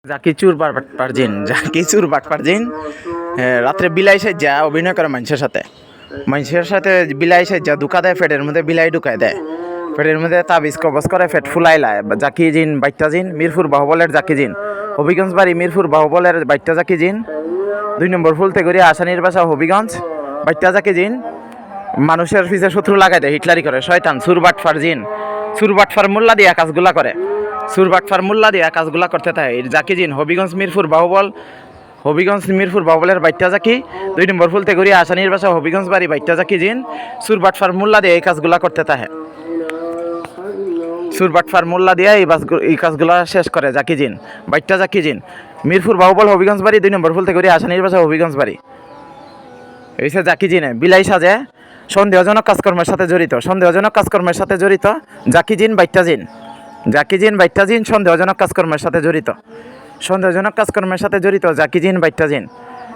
জাকি চুর বাটপার জিন রাত্রে বিলাই সাজ্জা অভিনয় করে মানুষের সাথে বিলাই সাজ্জা ঢুকা দেয়, পেটের মধ্যে বিলাই ঢুকায় দেয়, পেটের মধ্যে তাবিজ কবজ করে, পেট ফুলাই লায়। জাকি জিন বাইট্টা জিন মিরপুর বাহুবলের জাকি জিন, হবিগঞ্জ বাড়ি মিরপুর বাহুবলের বাইট্টা জাকি জিন, 2 নম্বর ফুলতে করি আসানির বাসা হবিগঞ্জ বাইট্টা জাকি জিন। মানুষের পিছে শত্রু লাগাই দেয়, হিটলারি করে, শয়তান সুরবাটফার জিন, সুরবাটফার মোল্লা দিয়ে কাজগুলা করে, সুরবাটফার মোল্লা দিয়ে কাজগুলা করতে থাকে জাকি জিন। হবিগঞ্জ মিরপুর বাহুবলের বাইট্টা জাকি, 2 নম্বর ফুলতে করি আসানির বাসা হবিগঞ্জ বাড়ি বাইট্টা জাকি জিন। সুরবাটফার মোল্লা দিয়ে এই কাজগুলা করতে থাকে, সুরবাটফার মোল্লা দিয়ে এই কাজগুলা শেষ করে জাকি জিন বাইট্টা জাকি জিন। মিরপুর বাহুবল হবিগঞ্জ বাড়ি, 2 নম্বর ফুলতে করি আসানির বাসা হবিগঞ্জ বাড়ি। এই জাকি জিনে বিলাই সাজে, সন্দেহজনক কাজকর্মের সাথে জড়িত, সন্দেহজনক কাজকর্মের সাথে জড়িত জাকি জিন বাইট্টা জিন, জাকি জিন বাইট্টা জিন সন্দেহজনক কাজকর্মের সাথে জড়িত, সন্দেহজনক কাজকর্মের সাথে জড়িত জাকি জিন বাইট্টা জিন।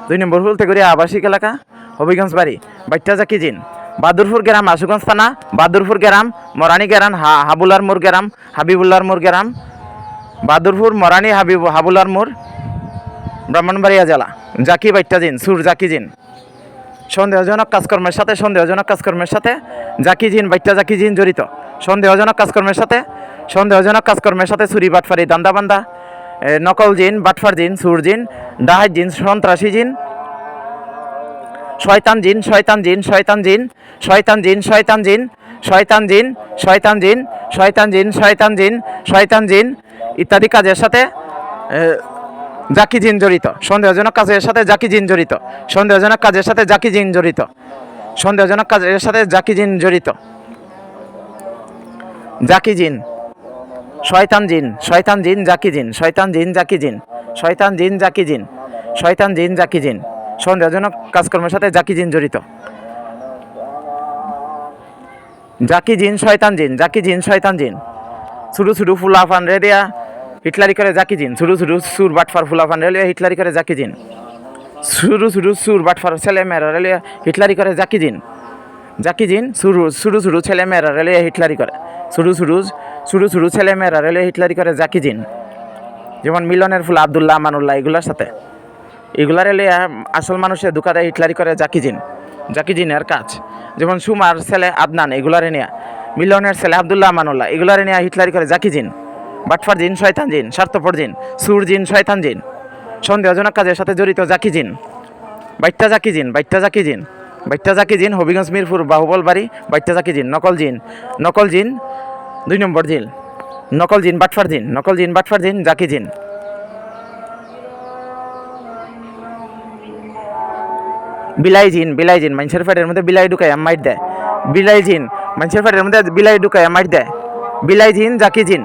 2 নম্বর ফুলতে করি আবাসিক এলাকা হবিগঞ্জ বাড়ি বাইট্টা জাকি জিন। বাদুরপুর গ্রাম আশুগঞ্জ থানা, বাদুরপুর গ্রাম মরানি গ্রাম হাবুলার মোড় গ্রাম হাবিবুল্লার মোড় গ্রাম, বাদুরপুর মরানি হাবুলার মোড় ব্রাহ্মণবাড়িয়া জেলা। জাকি বাইট্টা জিন সুর জাকি জিন, সন্দেহজনক কাজকর্মের সাথে জাকি জিন বাইট্টা জাকি জিন জড়িত, সন্দেহজনক কাজকর্মের সাথে চুরি বাটফারি দান্দাবান্দা, নকল জিন বাটফার জিন সুর জিন ডাহাত জিন সন্ত্রাসী জিন, শয়তান জিন ইত্যাদি কাজের সাথে জাকি জিন জড়িত, সন্দেহজনক কাজের সাথে জাকি জিন জড়িত, সন্দেহজনক কাজের সাথে জাকি জিন জড়িত, সন্দেহজনক কাজের সাথে জাকি জিন জড়িত। জাকি জিন শয়তান জিন জাকি জিন, শয়তান জিন জাকি জিন, সন্দেহজনক কাজকর্মের সাথে জাকি জিন জড়িত। জাকি জিন শয়তান জিন ছোটো ছোটো ফুলাফান রেডিয়া হিটলারি করে জাকি জিন, ছোটো ছোটো সুর বাটফার ফুলাফান রেলিয়া হিটলারি করে জাকি জিন, ছোটো ছোটো সুর বাটফার ছেলেমেয়েরা রেলিয়া হিটলারি করে জাকি জিন, ছোটো ছোটো ছেলেমেয়েরা রেলিয়া হিটলারি করে, ছোটো ছোটো ছেলেমেয়েরা রেলিয়া হিটলারি করে জাকি জিন। যেমন মিলনের ফুল আবদুল্লাহ আমানুল্লাহ এগুলার সাথে, এগুলার এলিয়া আসল মানুষের ধোকা দেয়, হিটলারি করে জাকি জিনের কাজ। যেমন সুমার ছেলে আদনান এগুলারে নিয়ে, মিলনের ছেলে আবদুল্লাহ আমানুল্লাহ এগুলারে নিয়ে হিটলারি করে জাকি জিন, বাটফার জিন শয়তান জিন, স্বার্থপর জিন, সুর জিন শয়তান জিন, সন্দেহজনক কাজের সাথে জড়িত জাকি জিন বাইট্টা জাকি জিন হবিগঞ্জ মিরপুর বাহুবল বাড়ি বাইট্টা জাকি জিন। নকল জিন 2 নম্বর জিন, নকল জিন বাটফার জিন জাকি জিন। বিলাই জিন মানুষের পেটের মধ্যে বিলাই ঢুকায় মাইট দেয়, বিলাই জিন মানুষের পেটের মধ্যে বিলাই ঢুকায় মাইট দেয়, বিলাই জিন জাকি জিন।